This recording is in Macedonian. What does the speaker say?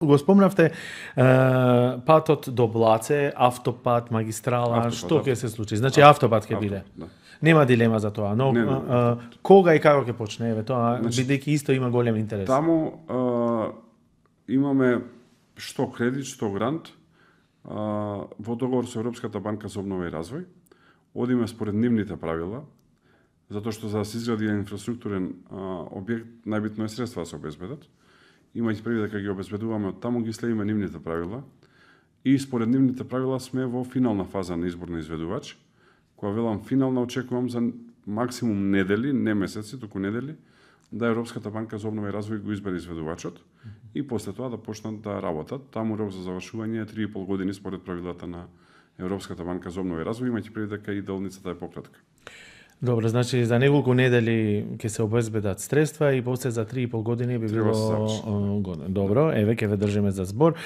Го спомнавте патот до Блаце, автопат, магистрала, што ќе се случи? Значи автопат ќе биде. Да. Нема дилема за тоа, но кога и како ќе почне тоа, бидејќи исто има голем интерес. Таму имаме што кредит, што грант, во договор со Европската банка за обнова и развој. Одиме според нивните правила, затоа што за да се изгради инфраструктурен објект, најбитно е средства да се обезбедат. Имајќи предвид дека ги обезбедуваме од таму, ги следиме нивните правила и според нивните правила сме во финална фаза на избор на изведувач. Кога велам финална, очекувам за максимум недели, не месеци, туку недели, да Европската банка за обнова и развој го избере изведувачот и после тоа да почнат да работат. Таму рок за завршување е 3,5 години според правилата на Европската банка за обнова и развој, имајќи предвид дека и делницата е пократка. Добро, значи за неколку недели ќе се обезбедат средства и после за 3,5 години би било годно. Добро, еве ќе ве држиме за збор.